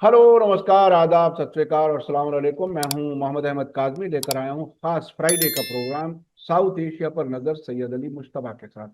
Hello, नमस्कार, आदाब, सत श्री अकाल और अस्सलाम वालेकुम। मैं हूं मोहम्मद अहमद काजमी, लेकर आया हूं खास फ्राइडे का प्रोग्राम साउथ एशिया पर नजर सैयद अली मुश्तबा के साथ।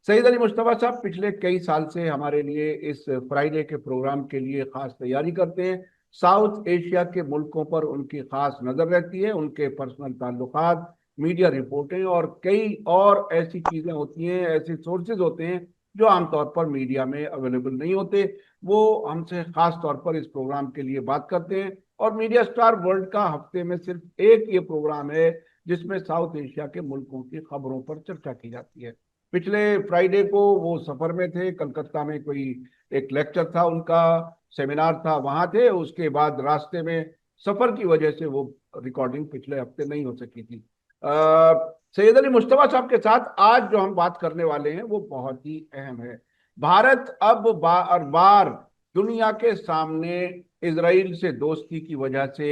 सैयद अली मुश्तबा साहब पिछले कई साल से हमारे लिए इस फ्राइडे के प्रोग्राम के लिए खास तैयारी करते हैं। साउथ एशिया के मुल्कों पर उनकी खास नजर रहती है, उनके पर्सनल ताल्लुकात, मीडिया रिपोर्टें और कई और ऐसी चीजें होती हैं, ऐसे सोर्सेज होते हैं जो आमतौर पर मीडिया में अवेलेबल नहीं होते। वो हमसे खास तौर पर इस प्रोग्राम के लिए बात करते हैं। और मीडिया स्टार वर्ल्ड का हफ्ते में सिर्फ एक ये प्रोग्राम है जिसमें साउथ एशिया के मुल्कों की खबरों पर चर्चा की जाती है। पिछले फ्राइडे को वो सफर में थे, कलकत्ता में कोई एक लेक्चर था उनका, सेमिनार था, वहां थे। उसके बाद रास्ते में सफर की वजह से वो रिकॉर्डिंग पिछले हफ्ते नहीं हो सकी थी। सैयद अली मुश्तबा साहब के साथ आज जो हम बात करने वाले हैं वो बहुत ही अहम है। भारत अब बार बार दुनिया के सामने इसराइल से दोस्ती की वजह से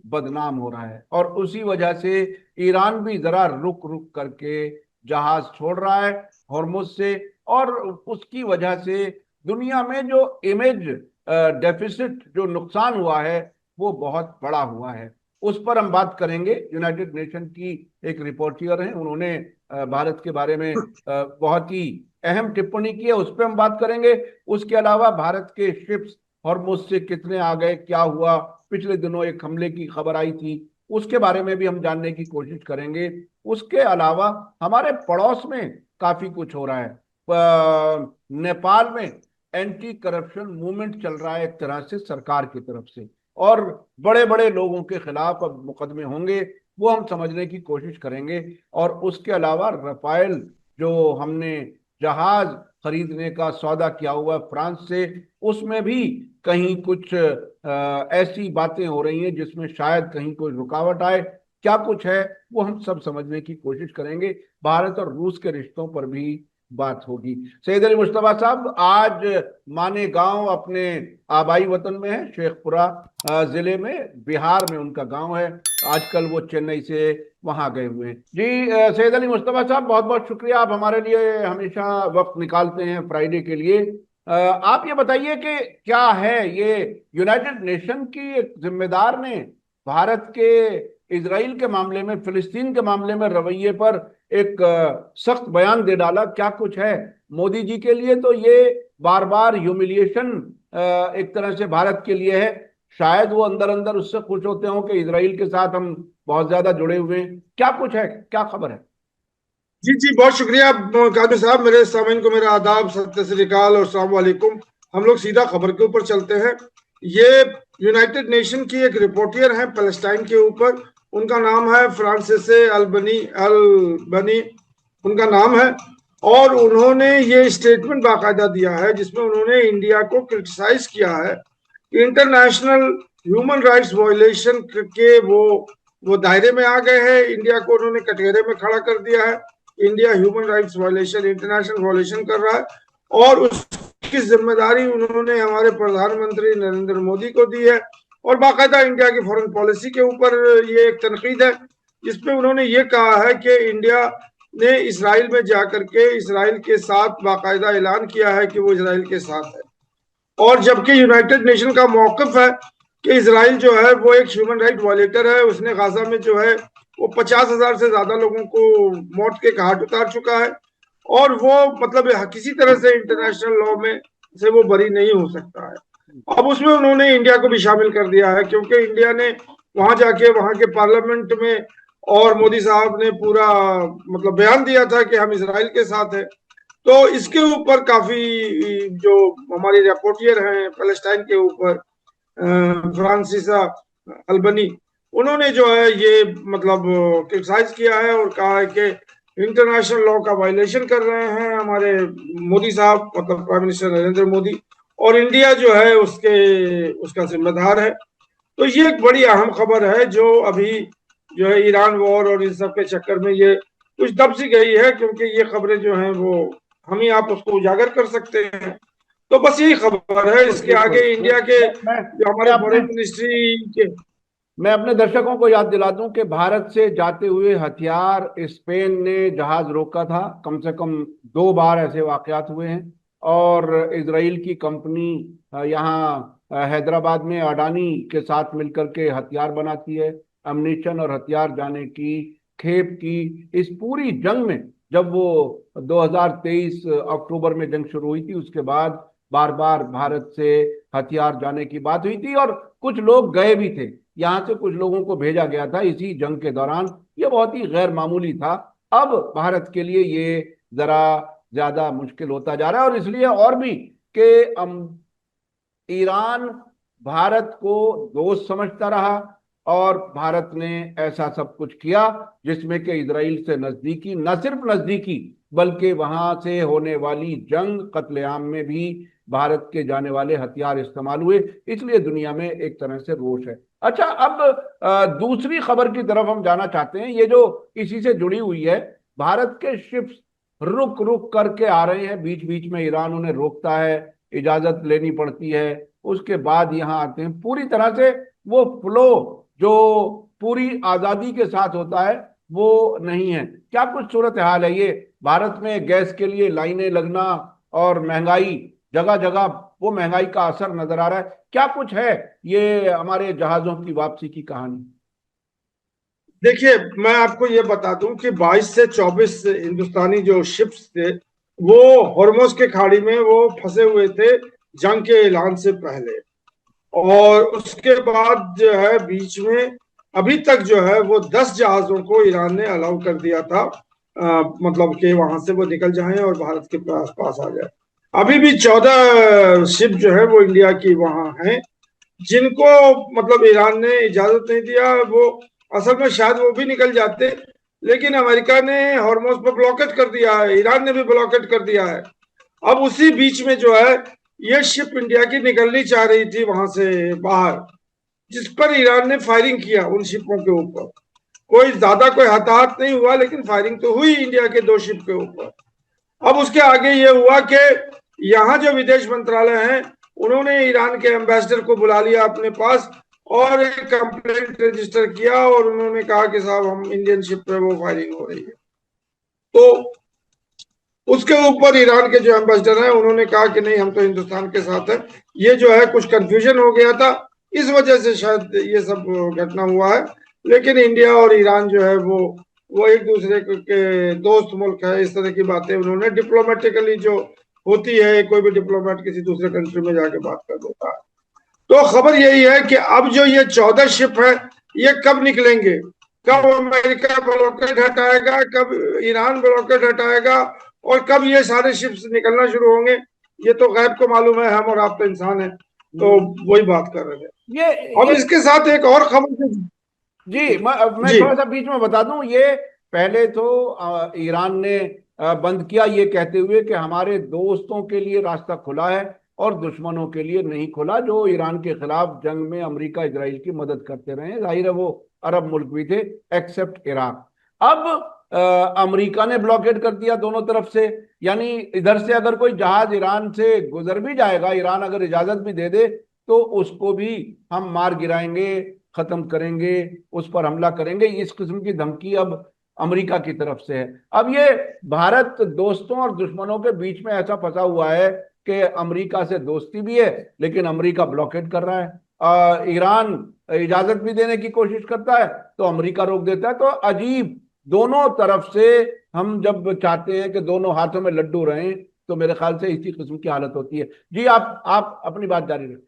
बदनाम हो रहा है, और उसी वजह से ईरान भी जरा रुक रुक करके जहाज छोड़ रहा है हॉर्मुज से। और उसकी वजह से दुनिया में जो इमेज डेफिसिट, जो नुकसान हुआ है, वो बहुत बड़ा हुआ है। उस पर हम बात करेंगे। यूनाइटेड नेशन की एक रिपोर्टर हैं, उन्होंने भारत के बारे में बहुत ही अहम टिप्पणी की है, उस पर हम बात करेंगे। उसके अलावा भारत के शिप्स हॉर्मुज से कितने आ गए, क्या हुआ, पिछले दिनों एक हमले की खबर आई थी, उसके बारे में भी हम जानने की कोशिश करेंगे। उसके अलावा हमारे पड़ोस में काफी कुछ हो रहा है। नेपाल में एंटी करप्शन मूवमेंट चल रहा है एक तरह से सरकार की तरफ से, और बड़े बड़े लोगों के खिलाफ अब मुकदमे होंगे, वो हम समझने की कोशिश करेंगे। और उसके अलावा रफाइल, जो हमने जहाज खरीदने का सौदा किया हुआ है फ्रांस से, उसमें भी कहीं कुछ ऐसी बातें हो रही हैं जिसमें शायद कहीं कोई रुकावट आए। क्या कुछ है वो हम सब समझने की कोशिश करेंगे। भारत और रूस के रिश्तों पर भी बात होगी। सैयद अली मुश्तबा साहब आज माने गांव अपने आबाई वतन में है, शेखपुरा जिले में, बिहार में उनका गांव है। आजकल वो चेन्नई से वहां गए हुए हैं। जी सैयद अली मुश्तबा साहब, बहुत बहुत शुक्रिया, आप हमारे लिए हमेशा वक्त निकालते हैं फ्राइडे के लिए। आप ये बताइए कि क्या है ये यूनाइटेड नेशन की एक जिम्मेदार ने भारत के इसराइल के मामले में, फिलिस्तीन के मामले में रवैये पर एक सख्त बयान दे डाला, क्या कुछ है? मोदी जी के लिए तो ये बार बार ह्यूमिलिएशन एक तरह से भारत के लिए है। शायद वो अंदर अंदर उससे खुश होते हो कि इसराइल के साथ हम बहुत ज्यादा जुड़े हुए हैं। क्या कुछ है, क्या खबर है? जी जी, बहुत शुक्रिया कादर साहब। मेरे सामीन को मेरा आदाब, सत श्री अकाल और अस्सलाम वालेकुम। हम लोग सीधा खबर के ऊपर चलते हैं। ये यूनाइटेड नेशन की एक रिपोर्टियर है पैलेस्टाइन के ऊपर। उनका नाम है फ्रांसिसे अल्बनी उनका नाम है। और उन्होंने ये स्टेटमेंट बाकायदा दिया है जिसमें उन्होंने इंडिया को क्रिटिसाइज किया है। इंटरनेशनल ह्यूमन राइट्स वायलेशन के वो दायरे में आ गए हैं। इंडिया को उन्होंने कटघरे में खड़ा कर दिया है। India human rights violation, international violation कर रहा है, और उसकी जिम्मेदारी उन्होंने हमारे प्रधानमंत्री नरेंद्र मोदी को दी है। और बाकायदा इंडिया की फॉरेन पॉलिसी के ऊपर ये एक तनकीद है जिसपे उन्होंने ये कहा है कि इंडिया ने इसराइल में जाकर के इसराइल के साथ बाकायदा ऐलान किया है कि वो इसराइल के साथ है। और जबकि यूनाइटेड नेशन का मौकफ है कि इसराइल जो है वो एक ह्यूमन राइट वायलेटर है। उसने गाजा में जो है वो 50,000 से ज्यादा लोगों को मौत के घाट उतार चुका है। और वो मतलब किसी तरह से इंटरनेशनल लॉ में से वो बरी नहीं हो सकता है। अब उसमें उन्होंने इंडिया को भी शामिल कर दिया है क्योंकि इंडिया ने वहां जाके वहां के पार्लियामेंट में और मोदी साहब ने पूरा मतलब बयान दिया था कि हम इसराइल के साथ हैं। तो इसके ऊपर काफी जो हमारी रिपोर्टियर हैं पैलेस्टाइन के ऊपर, फ्रांसिसा अल्बनी, उन्होंने जो है ये मतलब क्रिटिसाइज किया है और कहा है कि इंटरनेशनल लॉ का वायलेशन कर रहे हैं हमारे मोदी साहब, मतलब प्राइम मिनिस्टर नरेंद्र मोदी, और इंडिया जो है उसके उसका जिम्मेदार है। तो ये एक बड़ी अहम खबर है जो अभी जो है ईरान वॉर और इन सब के चक्कर में ये कुछ दब सी गई है, क्योंकि ये खबरें जो हैं वो हम ही आप उसको उजागर कर सकते हैं। तो बस यही खबर है। बिल्कुल इसके बिल्कुल। आगे इंडिया के जो मैं हमारे अपने फॉरेन मिनिस्ट्री के। मैं अपने दर्शकों को याद दिला दूं कि भारत से जाते हुए हथियार स्पेन ने जहाज रोका था। कम से कम दो बार ऐसे वाकयात हुए हैं। और इसराइल की कंपनी यहाँ हैदराबाद में अडानी के साथ मिलकर के हथियार बनाती है, अम्muniशन और हथियार जाने की खेप की। इस पूरी जंग में जब वो 2023 अक्टूबर में जंग शुरू हुई थी, उसके बाद बार बार भारत से हथियार जाने की बात हुई थी और कुछ लोग गए भी थे। यहाँ से कुछ लोगों को भेजा गया था इसी जंग के दौरान। ये बहुत ही गैर मामूली था। अब भारत के लिए ये जरा ज्यादा मुश्किल होता जा रहा है, और इसलिए और भी कि ईरान भारत को दोस्त समझता रहा और भारत ने ऐसा सब कुछ किया जिसमें कि इजराइल से नजदीकी, न सिर्फ नजदीकी बल्कि वहां से होने वाली जंग कत्लेआम में भी भारत के जाने वाले हथियार इस्तेमाल हुए। इसलिए दुनिया में एक तरह से रोष है। अच्छा, अब दूसरी खबर की तरफ हम जाना चाहते हैं, ये जो इसी से जुड़ी हुई है। भारत के शिप्स रुक रुक करके आ रहे हैं, बीच बीच में ईरान उन्हें रोकता है, इजाजत लेनी पड़ती है, उसके बाद यहां आते हैं। पूरी तरह से वो फ्लो जो पूरी आजादी के साथ होता है वो नहीं है। क्या कुछ सूरत हाल है ये? भारत में गैस के लिए लाइनें लगना और महंगाई, जगह जगह वो महंगाई का असर नजर आ रहा है। क्या कुछ है ये हमारे जहाजों की वापसी की कहानी? देखिए, मैं आपको ये बता दूं कि 22 से 24 हिंदुस्तानी जो शिप्स थे वो हॉर्मोज के खाड़ी में वो फंसे हुए थे जंग के ऐलान से पहले। और उसके बाद जो है बीच में अभी तक जो है वो 10 जहाजों को ईरान ने अलाउ कर दिया था, मतलब कि वहां से वो निकल जाएं और भारत के पास पास आ जाए। अभी भी 14 शिप जो है वो इंडिया की वहां हैं, जिनको मतलब ईरान ने इजाजत नहीं दिया। वो असल में शायद वो भी निकल जाते, लेकिन अमेरिका ने हॉर्मोज पर ब्लॉकेट कर दिया है, ईरान ने भी ब्लॉकेट कर दिया है। अब उसी बीच में जो है ये शिप इंडिया की निकलनी चाह रही थी वहां से बाहर, जिस पर ईरान ने फायरिंग किया उन शिपों के ऊपर। कोई ज्यादा कोई हताहत नहीं हुआ, लेकिन फायरिंग तो हुई इंडिया के 2 शिप के ऊपर। अब उसके आगे ये हुआ कि यहाँ जो विदेश मंत्रालय है उन्होंने ईरान के एम्बेसडर को बुला लिया अपने पास और एक कंप्लेंट रजिस्टर किया, और उन्होंने कहा कि साहब हम इंडियन शिप पे वो फायरिंग हो रही है। तो उसके ऊपर ईरान के जो एम्बेसडर हैं उन्होंने कहा कि नहीं, हम तो हिंदुस्तान के साथ हैं। ये जो है कुछ कंफ्यूजन हो गया था, इस वजह से शायद ये सब घटना हुआ है। लेकिन इंडिया और ईरान जो है वो एक दूसरे के दोस्त मुल्क है। इस तरह की बातें उन्होंने डिप्लोमेटिकली जो होती है, कोई भी डिप्लोमेट किसी दूसरे कंट्री में जाके बात कर देता है। तो खबर यही है कि अब जो ये 14 शिप है ये कब निकलेंगे, कब अमेरिका ब्लॉकेट हटाएगा, कब ईरान ब्लॉकेट हटाएगा, और कब ये सारे शिप्स निकलना शुरू होंगे, ये तो गैब को मालूम है। हम और आप तो इंसान है, तो वही बात कर रहे थे। ये अब ये इसके साथ एक और खबर। जी, मैं जी थोड़ा सा बीच में बता दूं। ये पहले तो ईरान ने बंद किया ये कहते हुए कि हमारे दोस्तों के लिए रास्ता खुला है और दुश्मनों के लिए नहीं खुला, जो ईरान के खिलाफ जंग में अमेरिका इजराइल की मदद करते रहे। जाहिर है वो अरब मुल्क भी थे, एक्सेप्ट इराक। अब अमेरिका ने ब्लॉकेट कर दिया दोनों तरफ से। यानी इधर से अगर कोई जहाज ईरान से गुजर भी जाएगा, ईरान अगर इजाजत भी दे दे, तो उसको भी हम मार गिराएंगे, खत्म करेंगे, उस पर हमला करेंगे। इस किस्म की धमकी अब अमेरिका की तरफ से है। अब ये भारत दोस्तों और दुश्मनों के बीच में ऐसा फंसा हुआ है कि अमेरिका से दोस्ती भी है लेकिन अमेरिका ब्लॉकेट कर रहा है। ईरान इजाजत भी देने की कोशिश करता है तो अमेरिका रोक देता है। तो अजीब, दोनों तरफ से हम जब चाहते हैं कि दोनों हाथों में लड्डू रहें, तो मेरे ख्याल से इसी किस्म की हालत होती है। जी, आप अपनी बात जारी रखें।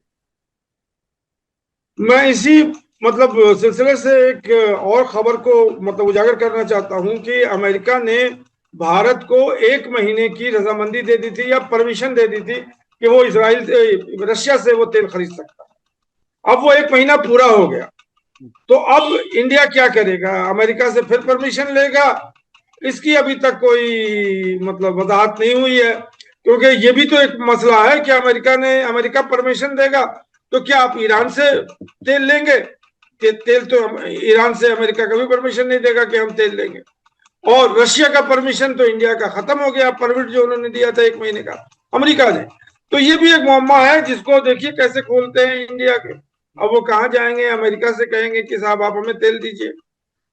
मैं इसी मतलब सिलसिले से एक और खबर को मतलब उजागर करना चाहता हूं कि अमेरिका ने भारत को 1 महीने की रजामंदी दे दी थी या परमिशन दे दी थी कि वो इसराइल से, रशिया से वो तेल खरीद सकता है। अब वो 1 महीना पूरा हो गया, तो अब इंडिया क्या करेगा? अमेरिका से फिर परमिशन लेगा? इसकी अभी तक कोई मतलब वजाहत नहीं हुई है, क्योंकि ये भी तो एक मसला है कि अमेरिका परमिशन देगा तो क्या आप ईरान से तेल लेंगे? तेल तो ईरान से अमेरिका कभी परमिशन नहीं देगा कि हम तेल लेंगे। और रशिया का परमिशन तो इंडिया का खत्म हो गया, परमिट जो उन्होंने दिया था 1 महीने का अमेरिका ने। तो ये भी एक मुअम्मा है जिसको देखिए कैसे खोलते हैं इंडिया के। अब वो कहाँ जाएंगे? अमेरिका से कहेंगे कि साहब आप हमें तेल दीजिए,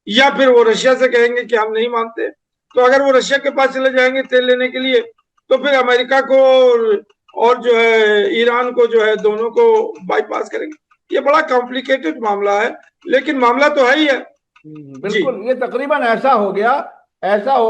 या फिर वो रशिया से कहेंगे कि हम नहीं मानते। तो अगर वो रशिया के पास चले जाएंगे तेल लेने के लिए, तो फिर अमेरिका को और जो है ईरान को जो है दोनों को बाईपास करेंगे। ये बड़ा कॉम्प्लिकेटेड मामला है, लेकिन मामला तो है ही है। जी बिल्कुल, ये तकरीबन ऐसा हो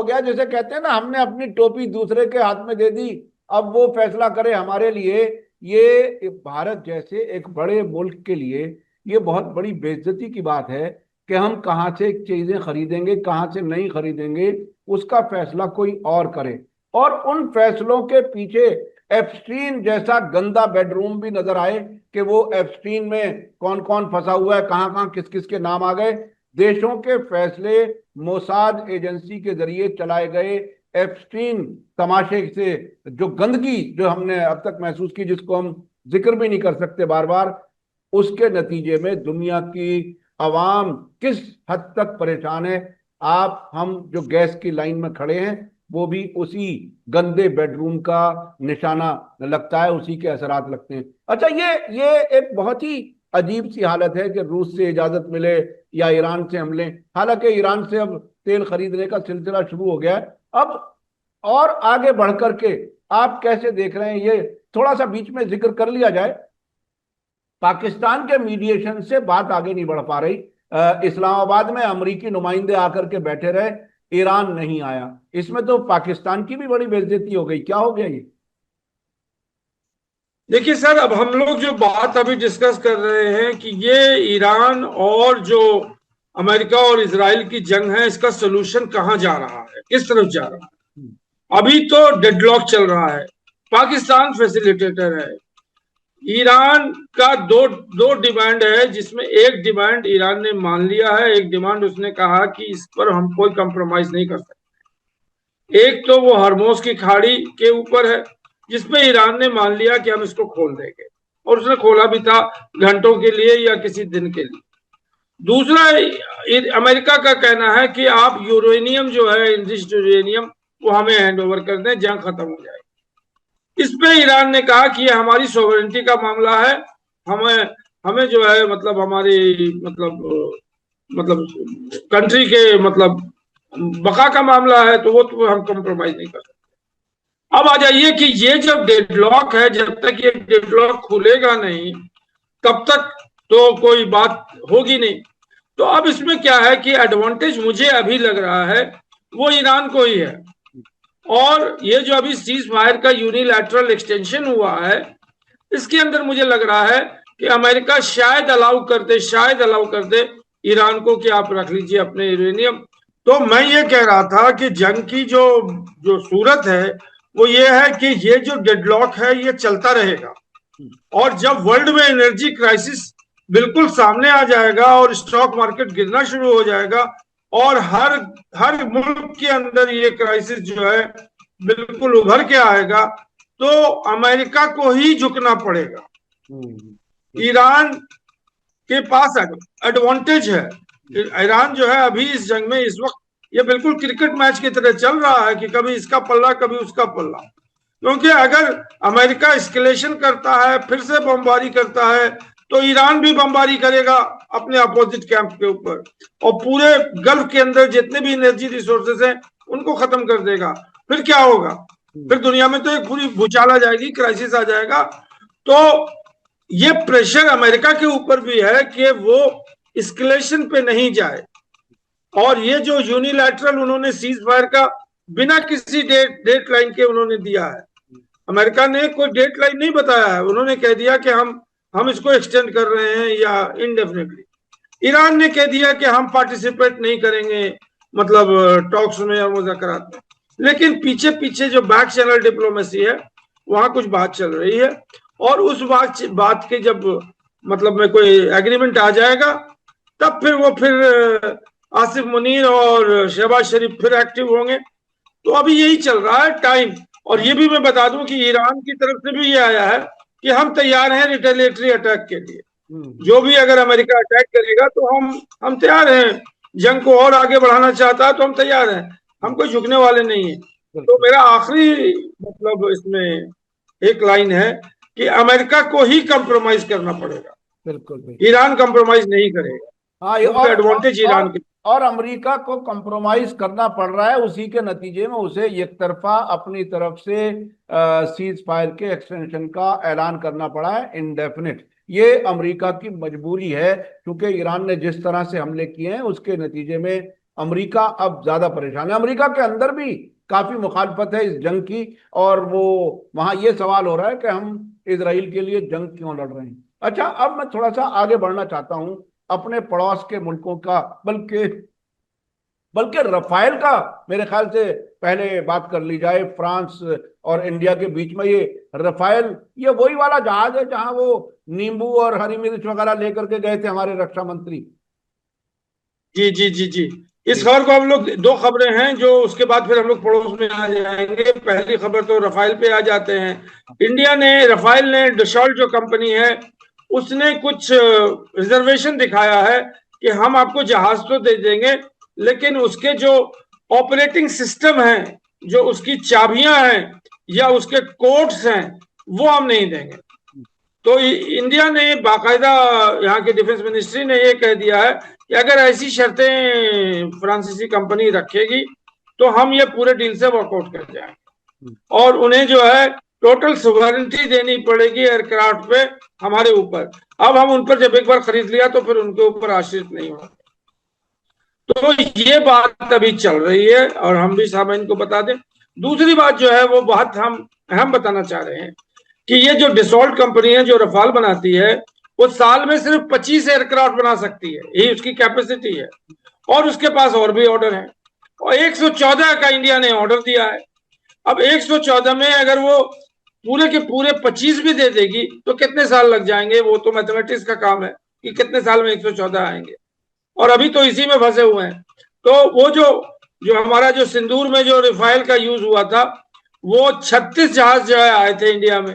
गया जैसे कहते हैं ना, हमने अपनी टोपी दूसरे के हाथ में दे दी, अब वो फैसला करे हमारे लिए। ये भारत जैसे एक बड़े मुल्क के लिए ये बहुत बड़ी बेइज्जती की बात है कि हम कहाँ से चीजें खरीदेंगे, कहाँ से नहीं खरीदेंगे, उसका फैसला कोई और करे। और उन फैसलों के पीछे एप्स्टीन जैसा गंदा बेडरूम भी नजर आए कि वो एप्स्टीन में कौन कौन फंसा हुआ है, कहाँ कहाँ किस किस के नाम आ गए। देशों के फैसले मोसाद एजेंसी के जरिए चलाए गए एप्स्टीन तमाशे से जो गंदगी जो हमने अब तक महसूस की, जिसको हम जिक्र भी नहीं कर सकते बार बार, उसके नतीजे में दुनिया की आवाम किस हद तक परेशान है। आप हम जो गैस की लाइन में खड़े हैं वो भी उसी गंदे बेडरूम का निशाना लगता है, उसी के असरात लगते हैं। अच्छा, ये एक बहुत ही अजीब सी हालत है कि रूस से इजाजत मिले या ईरान से हम लें। हालांकि ईरान से अब तेल खरीदने का सिलसिला शुरू हो गया है। अब और आगे बढ़ करके आप कैसे देख रहे हैं ये, थोड़ा सा बीच में जिक्र कर लिया जाए। पाकिस्तान के मीडिएशन से बात आगे नहीं बढ़ पा रही। इस्लामाबाद में अमरीकी नुमाइंदे आकर के बैठे रहे, ईरान नहीं आया। इसमें तो पाकिस्तान की भी बड़ी बेइज्जती हो गई। क्या हो गया ये? देखिए सर, अब हम लोग जो बात अभी डिस्कस कर रहे हैं कि ये ईरान और जो अमेरिका और इजराइल की जंग है, इसका सोल्यूशन कहाँ जा रहा है, किस तरफ जा रहा है। अभी तो डेडलॉक चल रहा है, पाकिस्तान फैसिलिटेटर है। ईरान का दो दो डिमांड है, जिसमें एक डिमांड ईरान ने मान लिया है, एक डिमांड उसने कहा कि इस पर हम कोई कंप्रोमाइज नहीं कर सकते। एक तो वो हरमोज की खाड़ी के ऊपर है, जिसमें ईरान ने मान लिया कि हम इसको खोल देंगे, और उसने खोला भी था घंटों के लिए या किसी दिन के लिए। दूसरा, अमेरिका का कहना है कि आप यूरेनियम जो है, इनरिच्ड यूरेनियम, वो हमें हैंड ओवर कर दें, जंग खत्म हो जाए। इस पे ईरान ने कहा कि ये हमारी सॉवरेनिटी का मामला है, हमें हमें जो है मतलब हमारी मतलब कंट्री के मतलब बका का मामला है, तो वो तो हम कंप्रोमाइज नहीं कर सकते। अब आ जाइए कि ये जब डेडलॉक है, जब तक ये डेडलॉक खुलेगा नहीं तब तक तो कोई बात होगी नहीं। तो अब इसमें क्या है कि एडवांटेज मुझे अभी लग रहा है वो ईरान को ही है। और ये जो अभी सीज फायर का यूनिलैटरल एक्सटेंशन हुआ है, इसके अंदर मुझे लग रहा है कि अमेरिका शायद अलाउ कर दे ईरान को कि आप रख लीजिए अपने यूरेनियम। तो मैं ये कह रहा था कि जंग की जो जो सूरत है वो ये है कि ये जो डेडलॉक है ये चलता रहेगा, और जब वर्ल्ड में एनर्जी क्राइसिस बिल्कुल सामने आ जाएगा और स्टॉक मार्केट गिरना शुरू हो जाएगा और हर मुल्क के अंदर ये क्राइसिस जो है बिल्कुल उभर के आएगा, तो अमेरिका को ही झुकना पड़ेगा। ईरान के पास एडवांटेज है। ईरान जो है अभी इस जंग में इस वक्त ये बिल्कुल क्रिकेट मैच की तरह चल रहा है कि कभी इसका पल्ला कभी उसका पल्ला। क्योंकि अगर अमेरिका एस्केलेशन करता है, फिर से बमबारी करता है, तो ईरान भी बमबारी करेगा अपने अपोजिट कैंप के ऊपर, और पूरे गल्फ के अंदर जितने भी एनर्जी रिसोर्सेज हैं उनको खत्म कर देगा। फिर क्या होगा? फिर दुनिया में तो एक पूरी भूचाल आ जाएगी, क्राइसिस आ जाएगा। तो ये प्रेशर अमेरिका के ऊपर भी है कि वो एस्केलेशन पे नहीं जाए। और ये जो यूनिलैटरल उन्होंने सीज फायर का बिना किसी डेट लाइन के उन्होंने दिया है, अमेरिका ने कोई डेट लाइन नहीं बताया है, उन्होंने कह दिया कि हम इसको एक्सटेंड कर रहे हैं या इनडेफिनेटली। ईरान ने कह दिया कि हम पार्टिसिपेट नहीं करेंगे मतलब टॉक्स में और मुज़ाकरात में। लेकिन पीछे पीछे जो बैक चैनल डिप्लोमेसी है वहां कुछ बात चल रही है, और उस बात के जब मतलब में कोई एग्रीमेंट आ जाएगा तब फिर आसिफ मुनीर और शहबाज शरीफ फिर एक्टिव होंगे। तो अभी यही चल रहा है टाइम। और ये भी मैं बता दूं कि ईरान की तरफ से भी ये आया है कि हम तैयार हैं रिटेलिएटरी अटैक के लिए। जो भी अगर अमेरिका अटैक करेगा तो हम तैयार हैं, जंग को और आगे बढ़ाना चाहता है तो हम तैयार हैं, हम कोई झुकने वाले नहीं है। तो मेरा आखिरी मतलब इसमें एक लाइन है कि अमेरिका को ही कंप्रोमाइज करना पड़ेगा, बिल्कुल ईरान कंप्रोमाइज नहीं करेगा। हाँ, एडवांटेज ईरान के। और अमेरिका को कंप्रोमाइज करना पड़ रहा है। उसी के नतीजे में उसे एक तरफा अपनी तरफ से सीज फायर के एक्सटेंशन का ऐलान करना पड़ा है, इंडेफिनिट। ये अमेरिका की मजबूरी है, क्योंकि ईरान ने जिस तरह से हमले किए हैं उसके नतीजे में अमेरिका अब ज्यादा परेशान है। अमेरिका के अंदर भी काफी मुखालफत है इस जंग की, और वो वहां ये सवाल हो रहा है कि हम इसराइल के लिए जंग क्यों लड़ रहे हैं। अच्छा, अब मैं थोड़ा सा आगे बढ़ना चाहता हूं अपने पड़ोस के मुल्कों का, बल्कि बल्कि रफाइल का मेरे ख्याल से पहले बात कर ली जाए। फ्रांस और इंडिया के बीच में ये रफाइल, ये वही वाला जहाज है जहां वो नींबू और हरी मिर्च वगैरह लेकर के गए थे हमारे रक्षा मंत्री। जी जी जी जी। इस जी। खबर को हम लोग, दो खबरें हैं जो उसके बाद फिर हम लोग पड़ोस में आ जाएंगे। पहली खबर तो रफाइल पे आ जाते हैं। इंडिया ने, रफाइल ने, डसॉल्ट जो कंपनी है उसने कुछ रिजर्वेशन दिखाया है कि हम आपको जहाज तो दे देंगे, लेकिन उसके जो ऑपरेटिंग सिस्टम है, जो उसकी चाबियां हैं या उसके कोड्स हैं, वो हम नहीं देंगे। तो इंडिया ने बाकायदा, यहाँ की डिफेंस मिनिस्ट्री ने ये कह दिया है कि अगर ऐसी शर्तें फ्रांसीसी कंपनी रखेगी तो हम ये पूरे डील से वर्कआउट कर जाएंगे, और उन्हें जो है टोटल सॉवरेनिटी देनी पड़ेगी एयरक्राफ्ट पे हमारे ऊपर। अब हम उन पर जब एक बार खरीद लिया तो फिर उनके ऊपर आश्रित नहीं होगा। तो ये बात अभी चल रही है और हम भी सामाइन को बता दें। दूसरी बात जो है वो बात हम बताना चाह रहे हैं कि ये जो डिसॉल्ट कंपनी है जो रफाल बनाती है, वो साल में सिर्फ 25 एयरक्राफ्ट बना सकती है, यही उसकी कैपेसिटी है। और उसके पास और भी ऑर्डर है, और 114 का इंडिया ने ऑर्डर दिया है। अब 114 में अगर वो पूरे के पूरे 25 भी दे देगी तो कितने साल लग जाएंगे, वो तो मैथमेटिक्स का काम है कि कितने साल में 114 आएंगे, और अभी तो इसी में फंसे हुए हैं। तो वो जो जो हमारा जो सिंदूर में जो रिफाइल का यूज हुआ था, वो 36 जहाज जो है आए थे इंडिया में।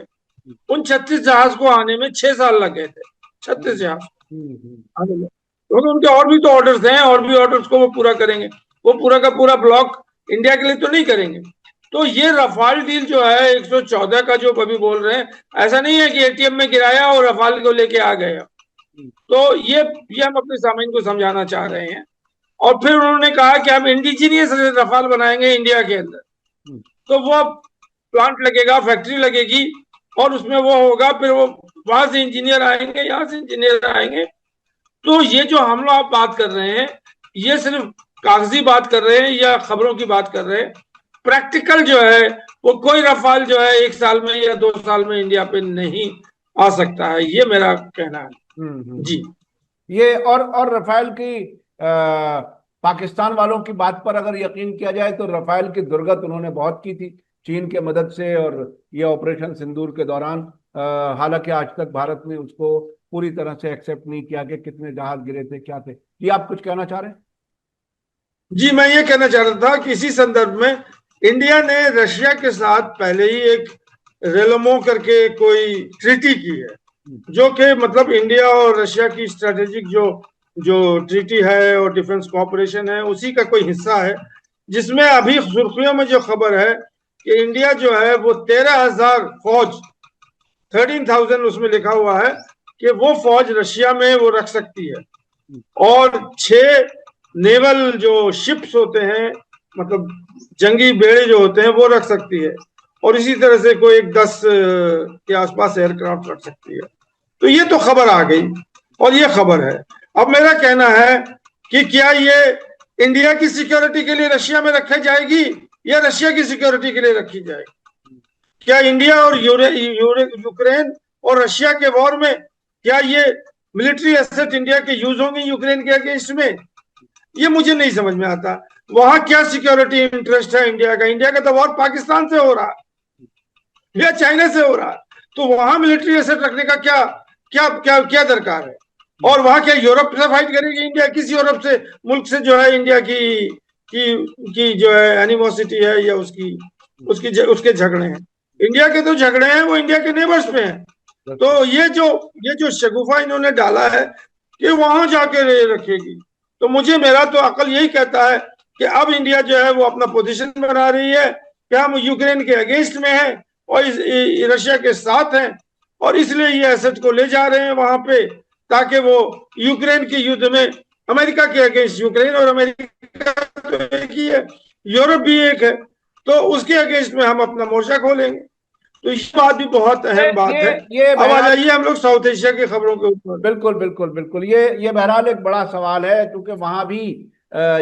उन 36 जहाज को आने में 6 साल लग गए थे, 36 जहाज आने में। तो उनके और भी तो ऑर्डर्स हैं, और भी ऑर्डर्स को वो पूरा करेंगे। वो पूरा का पूरा ब्लॉक इंडिया के लिए तो नहीं करेंगे। तो ये रफाल डील जो है 114 का जो अभी बोल रहे हैं, ऐसा नहीं है कि एटीएम में गिराया और रफाल को लेके आ गए। तो ये हम अपने सामीन को समझाना चाह रहे हैं। और फिर उन्होंने कहा कि हम इंडिजीनियस रफाल बनाएंगे इंडिया के अंदर। तो वो प्लांट लगेगा, फैक्ट्री लगेगी, और उसमें वो होगा, फिर वो वहां से इंजीनियर आएंगे, यहाँ से इंजीनियर आएंगे। तो ये जो हम लोग बात कर रहे हैं, ये सिर्फ कागजी बात कर रहे हैं या खबरों की बात कर रहे हैं। प्रैक्टिकल जो है वो कोई रफाल जो है 1 साल में या 2 साल में इंडिया पे नहीं आ सकता है, ये मेरा कहना है। जी। ये और रफाल की पाकिस्तान वालों की बात पर अगर यकीन किया जाए तो रफाल की दुर्गत उन्होंने बहुत की थी चीन के मदद से, और ये ऑपरेशन सिंदूर के दौरान हालांकि आज तक भारत ने उसको पूरी तरह से एक्सेप्ट नहीं किया कि कितने जहाज गिरे थे, क्या थे। ये आप कुछ कहना चाह रहे हैं? जी, मैं ये कहना चाह रहा था कि इसी संदर्भ में इंडिया ने रशिया के साथ पहले ही एक रेलोमो करके कोई ट्रीटी की है, जो कि मतलब इंडिया और रशिया की स्ट्रेटेजिक जो जो ट्रीटी है और डिफेंस कोऑपरेशन है, उसी का कोई हिस्सा है। जिसमें अभी सुर्खियों में जो खबर है कि इंडिया जो है वो 13,000 फौज, 13,000 उसमें लिखा हुआ है कि वो फौज रशिया में वो रख सकती है, और 6 नेवल जो शिप्स होते हैं, मतलब जंगी बेड़े जो होते हैं, वो रख सकती है, और इसी तरह से कोई 10 के आसपास एयरक्राफ्ट रख सकती है। तो ये तो खबर आ गई और ये खबर है। अब मेरा कहना है कि क्या ये इंडिया की सिक्योरिटी के लिए रशिया में रखी जाएगी या रशिया की सिक्योरिटी के लिए रखी जाएगी? क्या इंडिया और यूक्रेन और रशिया के वॉर में क्या ये मिलिट्री एसेट इंडिया के यूज होंगे यूक्रेन के अगेंस्ट में? ये मुझे नहीं समझ में आता। वहां क्या सिक्योरिटी इंटरेस्ट है इंडिया का? इंडिया का तो वॉर पाकिस्तान से हो रहा है या चाइना से हो रहा है, तो वहां मिलिट्री एसेट रखने का क्या क्या क्या क्या दरकार है? और वहां क्या यूरोप से फाइट करेगी इंडिया? किस यूरोप से मुल्क से जो है इंडिया की जो है एनिमोसिटी है या उसके झगड़े हैं? इंडिया के तो झगड़े हैं वो इंडिया के नेबर्स पे हैं। तो ये जो शगुफा इन्होंने डाला है कि वहां जाके रखेगी, तो मेरा तो अकल यही कहता है कि अब इंडिया जो है वो अपना पोजीशन बना रही है कि हम यूक्रेन के अगेंस्ट में हैं और रशिया के साथ हैं, और इसलिए ये एसेट को ले जा रहे हैं वहां पे, ताकि वो यूक्रेन के युद्ध में अमेरिका के अगेंस्ट यूक्रेन, और अमेरिका तो एक ही है, यूरोप भी एक है, तो उसके अगेंस्ट में हम अपना मोर्चा खोलेंगे। तो ये बात भी बहुत अहम बात है। ये अब आ जाइए हम लोग साउथ एशिया की खबरों के ऊपर। बिल्कुल बिल्कुल बिल्कुल, ये बहरहाल एक बड़ा सवाल है, क्योंकि वहां भी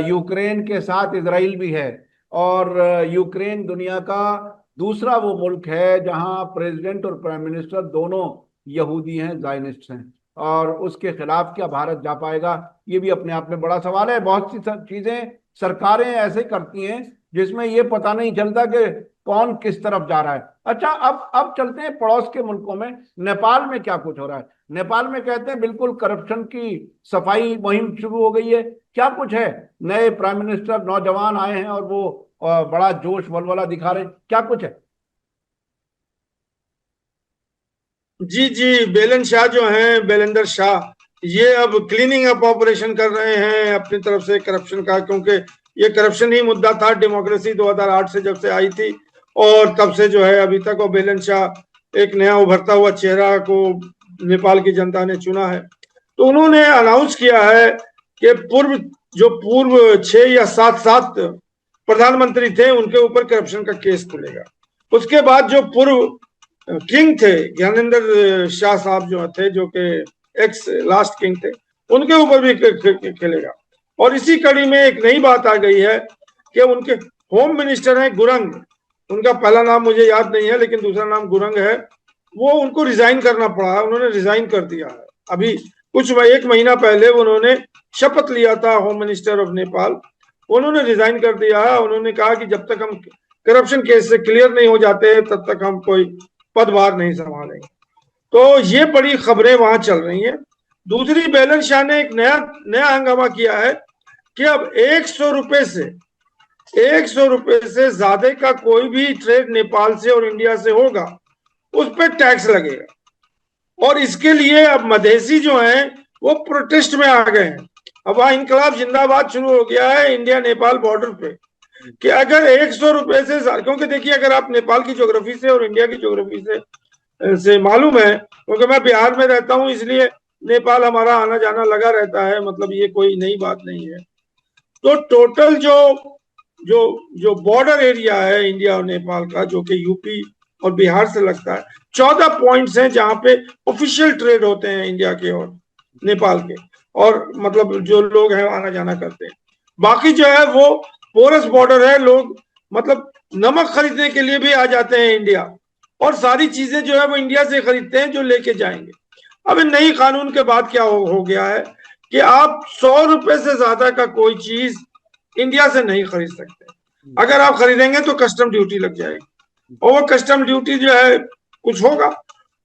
यूक्रेन के साथ इसराइल भी है। और यूक्रेन दुनिया का दूसरा वो मुल्क है जहां प्रेसिडेंट और प्राइम मिनिस्टर दोनों यहूदी हैं, जायनिस्ट हैं। और उसके खिलाफ क्या भारत जा पाएगा, ये भी अपने आप में बड़ा सवाल है। बहुत सी चीजें सरकारें ऐसे करती हैं जिसमें ये पता नहीं चलता कि कौन किस तरफ जा रहा है। अच्छा, अब चलते हैं पड़ोस के मुल्कों में। नेपाल में क्या कुछ हो रहा है? नेपाल में कहते हैं बिल्कुल करप्शन की सफाई मुहिम शुरू हो गई है। क्या कुछ है? नए प्राइम मिनिस्टर नौजवान आए हैं और वो बड़ा जोश वलवला दिखा रहे हैं। क्या कुछ है? जी जी, बेलन शाह जो हैं, बेलेंदर शाह, ये अब क्लीनिंग अप ऑपरेशन कर रहे हैं अपनी तरफ से करप्शन का, क्योंकि ये करप्शन ही मुद्दा था डेमोक्रेसी 2008 से जब से आई थी, और तब से जो है अभी तक। और बेलन शाह एक नया उभरता हुआ चेहरा को नेपाल की जनता ने चुना है। तो उन्होंने अनाउंस किया है कि पूर्व 6 या 7 प्रधानमंत्री थे, उनके ऊपर करप्शन का केस खुलेगा। उसके बाद जो पूर्व किंग थे, ज्ञानेंद्र शाह साहब जो थे, जो कि एक्स लास्ट किंग थे, उनके ऊपर भी खेलेगा। और इसी कड़ी में एक नई बात आ गई है कि उनके होम मिनिस्टर हैं गुरंग, उनका पहला नाम मुझे याद नहीं है लेकिन दूसरा नाम गुरंग है, वो उनको रिजाइन करना पड़ा है, उन्होंने रिजाइन कर दिया है। अभी कुछ 1 महीना पहले उन्होंने शपथ लिया था, होम मिनिस्टर ऑफ नेपाल, उन्होंने रिजाइन कर दिया है। उन्होंने कहा कि जब तक हम करप्शन केस से क्लियर नहीं हो जाते तब तक हम कोई पदभार नहीं संभालेंगे। तो ये बड़ी खबरें वहां चल रही हैं। दूसरी, बेलन शाह ने एक नया हंगामा किया है कि अब 100 रुपए से ज्यादा का कोई भी ट्रेड नेपाल से और इंडिया से होगा, उस पर टैक्स लगेगा। और इसके लिए अब मधेसी जो हैं वो प्रोटेस्ट में आ गए हैं। अब वहां इनकलाब जिंदाबाद शुरू हो गया है इंडिया नेपाल बॉर्डर पे, कि अगर 100 रुपए से, क्योंकि देखिए अगर आप नेपाल की ज्योग्राफी से और इंडिया की ज्योग्राफी से मालूम है, क्योंकि मैं बिहार में रहता हूं इसलिए नेपाल हमारा आना जाना लगा रहता है, मतलब ये कोई नई बात नहीं है। तो टोटल जो जो जो बॉर्डर एरिया है इंडिया और नेपाल का, जो कि यूपी और बिहार से लगता है, 14 पॉइंट्स हैं जहां पे ऑफिशियल ट्रेड होते हैं इंडिया के और नेपाल के, और मतलब जो लोग हैं आना जाना करते हैं। बाकी जो है वो पोरस बॉर्डर है, लोग मतलब नमक खरीदने के लिए भी आ जाते हैं इंडिया, और सारी चीजें जो है वो इंडिया से खरीदते हैं जो लेके जाएंगे। अब इन नई कानून के बाद क्या हो गया है कि आप 100 रुपए से ज्यादा का कोई चीज इंडिया से नहीं खरीद सकते। अगर आप खरीदेंगे तो कस्टम ड्यूटी लग जाएगी, और वो कस्टम ड्यूटी जो है कुछ होगा।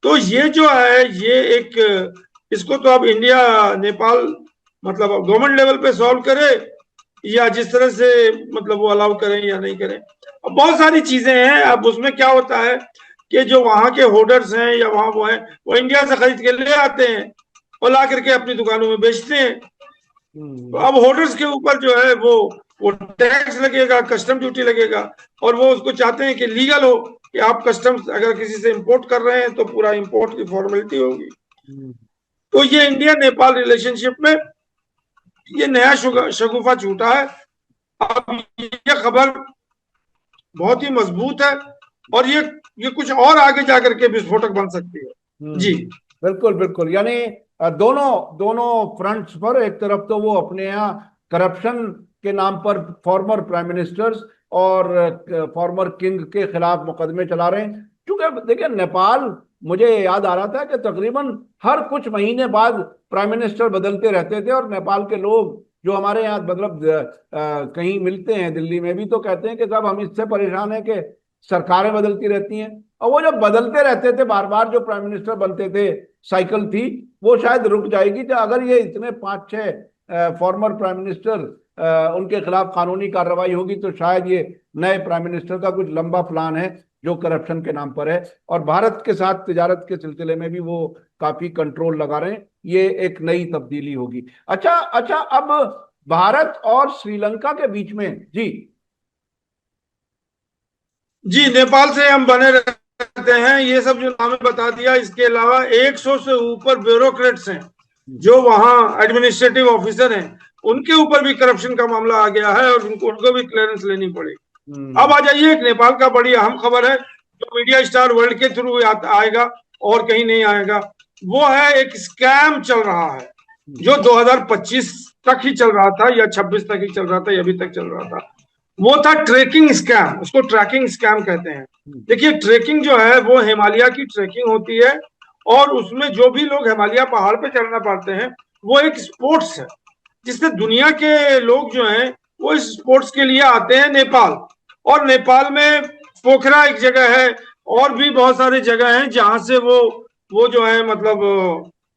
तो ये जो है ये एक, इसको तो अब इंडिया नेपाल मतलब गवर्नमेंट लेवल पे सॉल्व करे, या जिस तरह से मतलब वो अलाउ करें या नहीं करें। अब बहुत सारी चीजें हैं। अब उसमें क्या होता है कि जो वहां के होल्डर्स हैं या वहां वो हैं, वो इंडिया से खरीद के ले आते हैं और ला करके अपनी दुकानों में बेचते हैं। तो अब होल्डर्स के ऊपर जो है वो टैक्स लगेगा, कस्टम ड्यूटी लगेगा, और वो उसको चाहते हैं कि लीगल हो, कि आप कस्टम्स अगर किसी से इंपोर्ट कर रहे हैं तो पूरा इंपोर्ट की फॉर्मेलिटी होगी। तो ये इंडिया नेपाल रिलेशनशिप में ये नया शगुफा छूटा है। अब ये खबर बहुत ही मजबूत है, और ये कुछ और आगे जाकर के विस्फोटक बन सकती है। जी बिल्कुल बिल्कुल, यानी दोनों दोनों फ्रंट्स पर, एक तरफ तो वो अपने यहाँ करप्शन के नाम पर फॉर्मर प्राइम मिनिस्टर्स और फॉर्मर किंग के खिलाफ मुकदमे चला रहे हैं। क्योंकि देखिए नेपाल, मुझे याद आ रहा था कि तकरीबन हर कुछ महीने बाद प्राइम मिनिस्टर बदलते रहते थे, और नेपाल के लोग जो हमारे यहाँ मतलब कहीं मिलते हैं दिल्ली में भी, तो कहते हैं कि साहब हम इससे परेशान हैं कि सरकारें बदलती रहती हैं। और वो जब बदलते रहते थे बार बार, जो प्राइम मिनिस्टर बनते थे, साइकिल थी, वो शायद रुक जाएगी। तो अगर ये इतने 5-6 फॉर्मर प्राइम मिनिस्टर उनके खिलाफ कानूनी कार्रवाई होगी, तो शायद ये नए प्राइम मिनिस्टर का कुछ लंबा प्लान है जो करप्शन के नाम पर है। और भारत के साथ तिजारत के सिलसिले में भी वो काफी कंट्रोल लगा रहे हैं। ये एक नई तब्दीली होगी। अच्छा अच्छा, अब भारत और श्रीलंका के बीच में जी जी, नेपाल से हम बने रहते हैं, ये सब जो नाम बता दिया, इसके अलावा 100 से ऊपर ब्यूरोक्रेट्स हैं जो वहां एडमिनिस्ट्रेटिव ऑफिसर हैं उनके ऊपर भी करप्शन का मामला आ गया है और उनको भी क्लियरेंस लेनी पड़ेगी। अब आ जाइए, एक नेपाल का बड़ी अहम खबर है जो मीडिया स्टार वर्ल्ड के थ्रू आएगा और कहीं नहीं आएगा। वो है एक स्कैम चल रहा है जो 2025 तक ही चल रहा था या 26 तक ही चल रहा था या अभी तक चल रहा था। वो था ट्रेकिंग स्कैम, उसको ट्रैकिंग स्कैम कहते हैं। देखिए, ट्रेकिंग जो है वो हिमालय की ट्रेकिंग होती है और उसमें जो भी लोग हिमालय पहाड़ पे चढ़ना पाते हैं वो एक स्पोर्ट्स है जिससे दुनिया के लोग जो हैं वो इस स्पोर्ट्स के लिए आते हैं नेपाल। और नेपाल में पोखरा एक जगह है और भी बहुत सारी जगह हैं जहां से वो जो है मतलब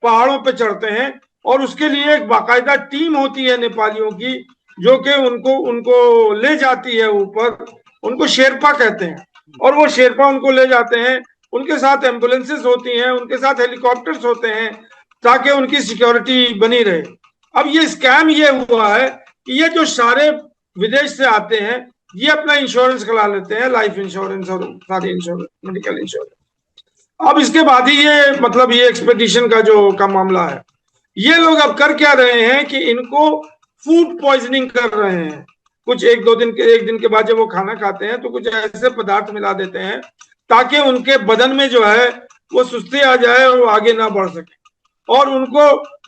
पहाड़ों पे चढ़ते हैं और उसके लिए एक बाकायदा टीम होती है नेपालियों की जो कि उनको उनको ले जाती है ऊपर। उनको शेरपा कहते हैं और वो शेरपा उनको ले जाते हैं। उनके साथ एम्बुलेंसेस होती हैं, उनके साथ हेलीकॉप्टर्स होते हैं ताकि उनकी सिक्योरिटी बनी रहे। अब ये स्कैम ये हुआ है कि ये जो सारे विदेश से आते हैं ये अपना इंश्योरेंस करा लेते हैं, लाइफ इंश्योरेंस और सारी इंश्योरेंस, मेडिकल इंश्योरेंस। अब इसके बाद ही ये मतलब ये एक्सपेडिशन का जो का मामला है, ये लोग अब कर क्या रहे हैं कि इनको फूड पॉइजनिंग कर रहे हैं। कुछ एक दिन के बाद जब वो खाना खाते हैं तो कुछ ऐसे पदार्थ मिला देते हैं ताकि उनके बदन में जो है वो सुस्ती आ जाए और वो आगे ना बढ़ सके। और उनको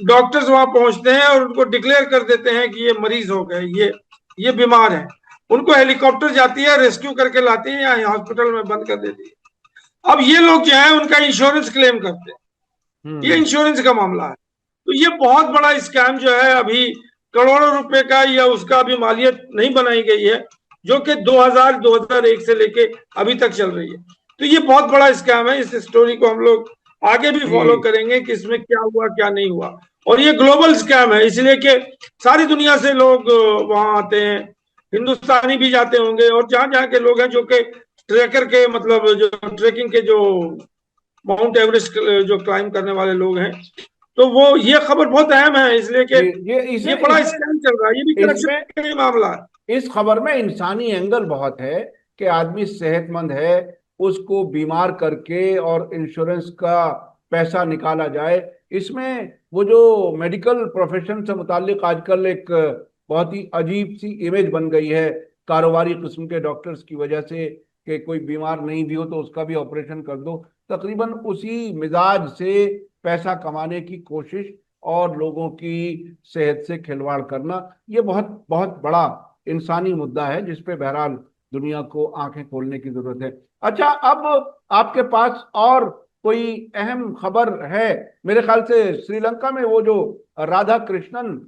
डॉक्टर्स वहां पहुंचते हैं और उनको डिक्लेयर कर देते हैं कि ये मरीज हो गए, ये बीमार है। उनको हेलीकॉप्टर जाती है, रेस्क्यू करके लाती है या हॉस्पिटल में बंद कर देती है। अब ये लोग जो है उनका इंश्योरेंस क्लेम करते हैं। ये इंश्योरेंस का मामला है। तो ये बहुत बड़ा स्कैम जो है, अभी करोड़ों रुपए का या उसका अभी मालियत नहीं बनाई गई है, जो कि 2001 से लेके अभी तक चल रही है। तो ये बहुत बड़ा स्कैम है। इस स्टोरी को हम लोग आगे भी फॉलो करेंगे कि इसमें क्या हुआ क्या नहीं हुआ। और ये ग्लोबल स्कैम है इसलिए कि सारी दुनिया से लोग वहां आते हैं, हिंदुस्तानी भी जाते होंगे और जहां जहां के लोग हैं जो कि ट्रेकर के मतलब जो ट्रेकिंग के जो माउंट एवरेस्ट जो क्लाइम करने वाले लोग हैं। तो वो ये खबर बहुत अहम है इसलिए कि ये बड़ा स्कैम चल रहा है, ये भी करप्शन का ही मामला है। इस खबर में इंसानी एंगल बहुत है कि आदमी सेहतमंद है, उसको बीमार करके और इंश्योरेंस का पैसा निकाला जाए। इसमें वो जो मेडिकल प्रोफेशन से मुतालिक आजकल एक बहुत ही अजीब सी इमेज बन गई है कारोबारी किस्म के डॉक्टर्स की वजह से कि कोई बीमार नहीं भी हो तो उसका भी ऑपरेशन कर दो। तकरीबन उसी मिजाज से पैसा कमाने की कोशिश और लोगों की सेहत से खिलवाड़ करना, ये बहुत बहुत बड़ा इंसानी मुद्दा है जिस पे बहरहाल दुनिया को आंखें खोलने की जरूरत है। अच्छा, अब आपके पास और कोई अहम खबर है? मेरे ख्याल से श्रीलंका में वो जो राधा कृष्णन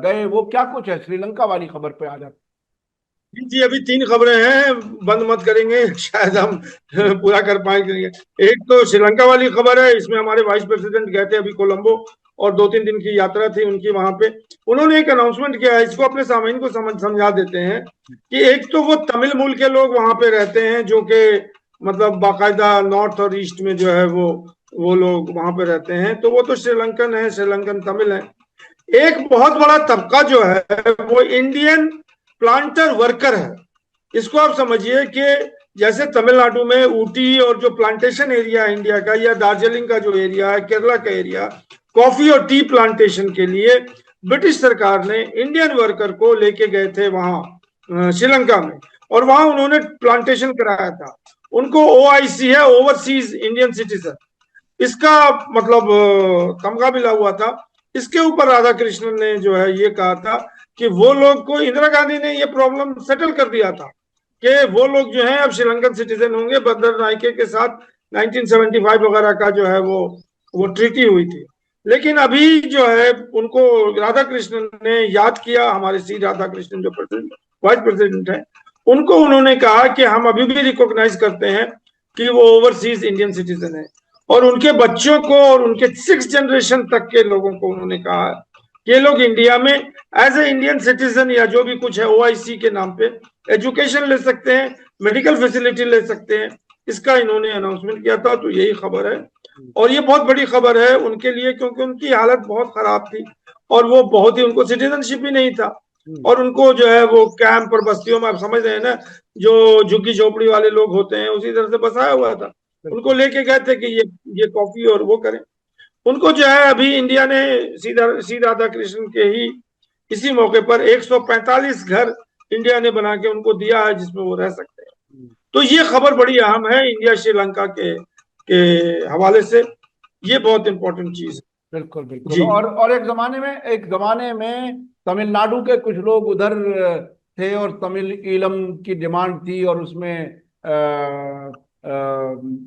गए, वो क्या कुछ है श्रीलंका वाली खबर पे आ जाते? जी, अभी 3 खबरें हैं, बंद मत करेंगे शायद हम पूरा कर पाएंगे। एक तो श्रीलंका वाली खबर है, इसमें हमारे वाइस प्रेसिडेंट गए थे अभी कोलंबो और 2-3 दिन की यात्रा थी उनकी वहां पे। उन्होंने एक अनाउंसमेंट किया है, इसको अपने सामाइन को समझा देते हैं कि एक तो वो तमिल मूल के लोग वहां पे रहते हैं जो कि मतलब बाकायदा नॉर्थ और ईस्ट में जो है वो लोग वहां पे रहते हैं, तो वो तो श्रीलंकन है, श्रीलंकन तमिल है। एक बहुत बड़ा तबका जो है वो इंडियन प्लांटर वर्कर है। इसको आप समझिए कि जैसे तमिलनाडु में ऊटी और जो प्लांटेशन एरिया है इंडिया का, या दार्जिलिंग का जो एरिया है, केरला का एरिया, कॉफी और टी प्लांटेशन के लिए ब्रिटिश सरकार ने इंडियन वर्कर को लेके गए थे वहां श्रीलंका में और वहां उन्होंने प्लांटेशन कराया था। उनको ओआईसी है, ओवरसीज इंडियन सिटीजन, इसका मतलब तमगा मिला हुआ था। इसके ऊपर राधा कृष्णन ने जो है ये कहा था कि वो लोग को इंदिरा गांधी ने ये प्रॉब्लम सेटल कर दिया था कि वो लोग जो है अब श्रीलंकन सिटीजन होंगे। बंदर नायके के साथ 1975 वगैरह का जो है वो ट्रीटी हुई थी। लेकिन अभी जो है उनको राधा कृष्णन ने याद किया, हमारे सी राधा कृष्णन जो वाइस प्रेसिडेंट है, उनको उन्होंने कहा कि हम अभी भी रिकॉग्नाइज करते हैं कि वो ओवरसीज इंडियन सिटीजन है। और उनके बच्चों को और उनके 6 जनरेशन तक के लोगों को उन्होंने कहा कि ये लोग इंडिया में एज ए इंडियन सिटीजन या जो भी कुछ है ओआईसी के नाम पे एजुकेशन ले सकते हैं, मेडिकल फैसिलिटी ले सकते हैं। इसका इन्होंने अनाउंसमेंट किया था। तो यही खबर है और ये बहुत बड़ी खबर है उनके लिए क्योंकि उनकी हालत बहुत खराब थी और वो बहुत ही, उनको सिटीजनशिप ही नहीं था और उनको जो है वो कैंप और बस्तियों में, आप समझ रहे हैं ना, जो झुग्गी झोपड़ी वाले लोग होते हैं उसी तरह से बसाया हुआ था। उनको लेके गए थे कि ये कॉफी और वो करें। उनको जो है अभी इंडिया ने सी राधा कृष्णन के ही इसी मौके पर 145 घर इंडिया ने बना के उनको दिया है जिसमें वो रह सकते हैं। तो ये खबर बड़ी अहम है इंडिया श्रीलंका के हवाले से, ये बहुत इंपॉर्टेंट चीज है। बिल्कुल बिल्कुल। जी और एक जमाने में तमिलनाडु के कुछ लोग उधर थे और तमिल ईलम की डिमांड थी, और उसमें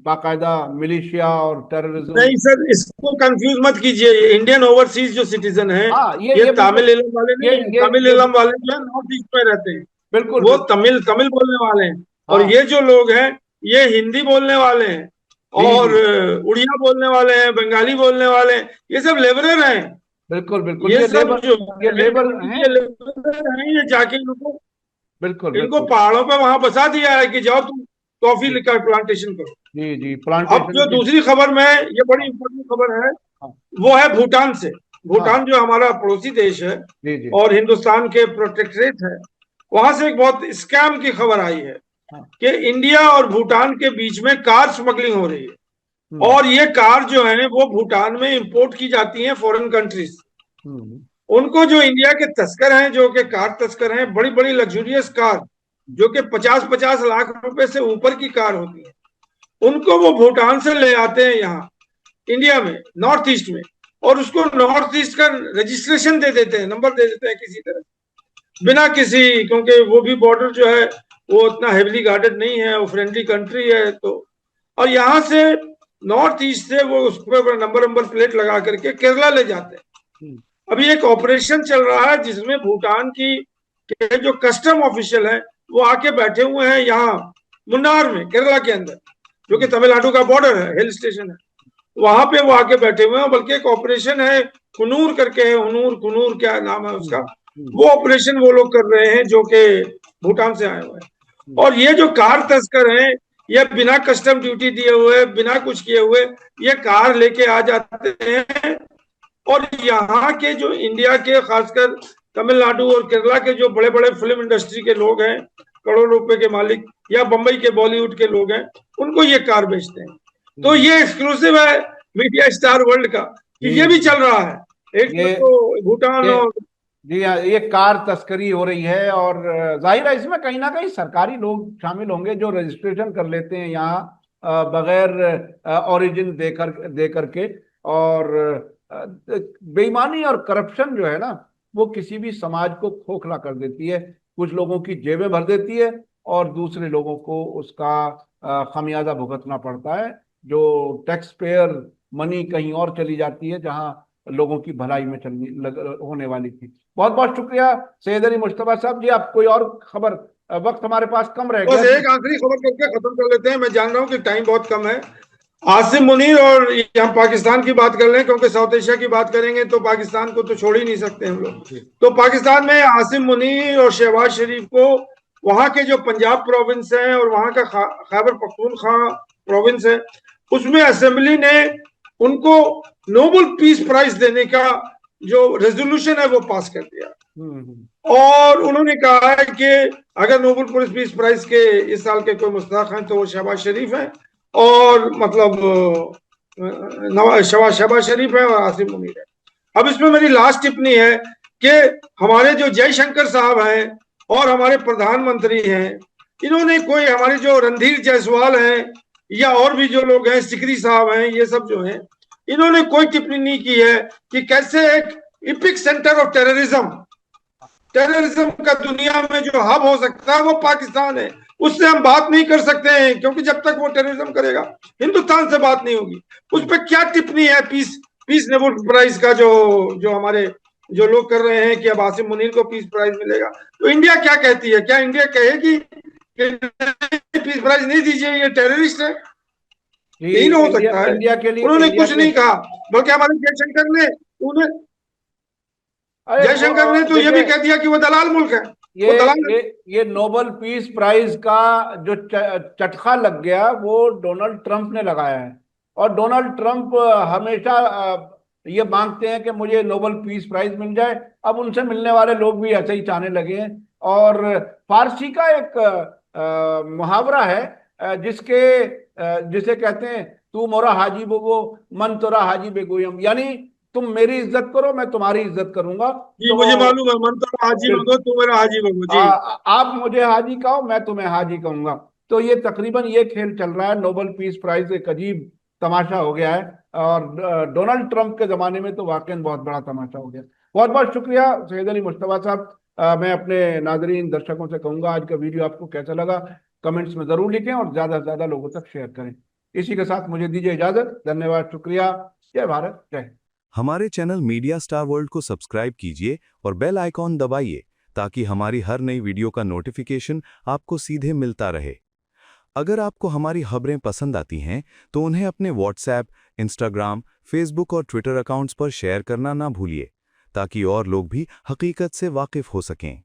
बाकायदा मिलिशिया और टेररिज्म। नहीं सर, इसको कंफ्यूज मत कीजिए। इंडियन ओवरसीज जो सिटीजन है, हाँ, ये ये बिल्कुल। तमिल इलम वाले ये नहीं है। ये तमिल ये इलम वाले जो है नॉर्थ ईस्ट में रहते हैं, बिल्कुल वो बिल्कुल। तमिल तमिल बोलने वाले हैं। और हाँ। ये जो लोग हैं, ये हिंदी बोलने वाले हैं, जी और जी। उड़िया बोलने वाले हैं, बंगाली बोलने वाले हैं। ये सब लेबरर हैं। बिल्कुल बिल्कुल। ये ये सब लेबर, जो ये है, लेबर हैं। ये लेबरर हैं। ये जाके इनको बिल्कुल इनको बिल्कुल। पहाड़ों पे वहां बसा दिया है कि जाओ तुम कॉफी जी लेकर प्लांटेशन करो। जी जी, अब प्लांटेशन जो के। दूसरी खबर में, ये बड़ी हाँ इंपॉर्टेंट खबर है, हाँ वो है भूटान से। हाँ। भूटान जो हमारा पड़ोसी देश है जी जी। और हिंदुस्तान के प्रोटेक्टरेट है, वहां से एक बहुत स्कैम की खबर आई है हाँ। कि इंडिया और भूटान के बीच में कार स्मगलिंग हो रही है। हम्म और ये कार जो है वो भूटान में इंपोर्ट की जाती है फॉरेन कंट्रीज। हम्म उनको जो इंडिया के तस्कर हैं, जो कि कार तस्कर हैं, बड़ी बड़ी लग्जूरियस कार, जो कि 50-50 लाख रुपए से ऊपर की कार होती है, उनको वो भूटान से ले आते हैं यहाँ इंडिया में, नॉर्थ ईस्ट में। और उसको नॉर्थ ईस्ट का रजिस्ट्रेशन दे देते हैं, नंबर दे देते हैं किसी तरह, बिना किसी, क्योंकि वो भी बॉर्डर जो है वो उतना हेवली गार्डेड नहीं है, वो फ्रेंडली कंट्री है। तो और यहाँ से नॉर्थ ईस्ट से वो उस पर नंबर नंबर प्लेट लगा करके केरला ले जाते हैं। हम्म अभी एक ऑपरेशन चल रहा है जिसमें भूटान की के जो कस्टम ऑफिशियल है, वो आके बैठे हुए हैं यहाँ मुन्नार में, केरला के अंदर, जो कि हम्म तमिलनाडु का बॉर्डर है, हिल स्टेशन है। वहां पे वो आके बैठे हुए हैं। बल्कि एक ऑपरेशन है कुनूर करके है, हुनूर कुनूर क्या नाम है उसका, हम्म हम्म वो ऑपरेशन वो लोग कर रहे हैं जो कि भूटान से आए हुए हैं। हम्म और ये जो कार तस्कर हैं, ये बिना कस्टम ड्यूटी दिए हुए, बिना कुछ किए हुए, ये कार लेके आ जाते हैं। और यहाँ के जो इंडिया के, खासकर तमिलनाडु और केरला के जो बड़े बड़े फिल्म इंडस्ट्री के लोग हैं, करोड़ों रुपए के मालिक, या बंबई के बॉलीवुड के लोग हैं, उनको ये कार बेचते हैं। तो हम्म। ये एक्सक्लूसिव है मीडिया स्टार वर्ल्ड का कि जी ये भी जी। चल रहा है। एक ये तो भूटान ये और जी हाँ, ये कार तस्करी हो रही है, और जाहिर है इसमें कहीं ना कहीं सरकारी लोग शामिल होंगे जो रजिस्ट्रेशन कर लेते हैं यहाँ बगैर ओरिजिन दे करके। और अ, बेईमानी और करप्शन जो है ना, वो किसी भी समाज को खोखला कर देती है, कुछ लोगों की जेबें भर देती है, और दूसरे लोगों को उसका खामियाजा भुगतना पड़ता है, जो टैक्स पेयर मनी कहीं और चली जाती है जहां लोगों की भलाई में होने वाली थी। बहुत बहुत शुक्रिया सैयद अली मुश्तबा साहब जी। आप कोई और खबर, वक्त हमारे पास कम रह गया बस तो। एक आखिरी खबर करके खत्म कर लेते हैं। मैं जान रहा हूँ कि टाइम बहुत कम है। आसिम मुनीर, और हम पाकिस्तान की बात कर लें क्योंकि साउथ एशिया की बात करेंगे तो पाकिस्तान को तो छोड़ ही नहीं सकते हम लोग। जी तो पाकिस्तान में आसिम मुनीर और शहबाज शरीफ को, वहां के जो पंजाब प्रोविंस है और वहां का खैबर पख्तूनख्वा प्रोविंस है, उसमें असेंबली ने उनको नोबेल पीस प्राइज देने का जो रेजोल्यूशन है वो पास कर दिया। हम्म। और उन्होंने कहा है कि अगर नोबेल पीस प्राइज के इस साल के कोई मुस्तहक हैं तो वो शहबाज शरीफ हैं, और मतलब शहबाज शरीफ है और आसिम मुनीर है। अब इसमें मेरी लास्ट टिप्पणी है कि हमारे जो जयशंकर साहब हैं और हमारे प्रधानमंत्री हैं, इन्होंने कोई, हमारे जो रणधीर जायसवाल हैं या और भी जो लोग हैं, सिकरी साहब हैं, ये सब जो हैं, इन्होंने कोई टिप्पणी नहीं की है कि कैसे एक इपिक सेंटर ऑफ टेररिज्म का दुनिया में जो हब हो सकता है वो पाकिस्तान है। उससे हम बात नहीं कर सकते हैं क्योंकि जब तक वो टेररिज्म करेगा हिंदुस्तान से बात नहीं होगी। उस पर क्या टिप्पणी है पीस पीस नोबेल प्राइज का, जो जो हमारे जो लोग कर रहे हैं कि अब आसिम मुनीर को पीस प्राइज मिलेगा। तो इंडिया क्या कहती है? क्या इंडिया कहेगी कि पीस प्राइज नहीं दीजिए, ये टेररिस्ट है? जी, यही ना हो इंडिया सकता है। इंडिया के लिए, उन्होंने इंडिया कुछ के। नहीं कहा, बल्कि हमारे जयशंकर ने उन्हें अरे जयशंकर ने तो यह भी देखिए, कह दिया कि वो दलाल मुल्क है, ये वो दलाल। ये ये नोबेल पीस प्राइज का जो चटका लग गया, वो डोनाल्ड ट्रंप ने लगाया है। और डोनाल्ड ट्रंप हमेशा ये मांगते हैं कि मुझे नोबेल पीस प्राइज मिल जाए। अब उनसे मिलने वाले लोग भी ऐसे ही चाहने लगे हैं। और फारसी का एक मुहावरा है, जिसे कहते हैं, तू मोरा हाजी बोगो मन तोरा हाजी बेगोयम, यानी तुम मेरी इज्जत करो, मैं तुम्हारी इज्जत करूंगा। जी, तो मुझे मालूम है, मन तो हाजी फिर मंगो, तुम मेरा हाजी मंगो जी। आप मुझे हाजी कहो, मैं तुम्हें हाजी कहूंगा। तो ये तकरीबन ये खेल चल रहा है। नोबेल पीस प्राइज एक अजीब तमाशा हो गया है, और डोनाल्ड ट्रंप के जमाने में तो वाकई बहुत बड़ा तमाशा हो गया। बहुत बहुत शुक्रिया सैयद अली मुश्तबा साहब। मैं अपने नाजरीन दर्शकों से कहूंगा, आज का वीडियो आपको कैसा लगा कमेंट्स में जरूर लिखें और ज्यादा से ज्यादा लोगों तक शेयर करें। इसी के साथ मुझे दीजिए इजाजत। धन्यवाद, शुक्रिया। जय भारत, जय हिंद। हमारे चैनल मीडिया स्टार वर्ल्ड को सब्सक्राइब कीजिए और बेल आइकॉन दबाइए ताकि हमारी हर नई वीडियो का नोटिफिकेशन आपको सीधे मिलता रहे। अगर आपको हमारी खबरें पसंद आती हैं तो उन्हें अपने व्हाट्सएप, इंस्टाग्राम, फेसबुक और ट्विटर अकाउंट्स पर शेयर करना ना भूलिए ताकि और लोग भी हकीकत से वाकिफ हो सकें।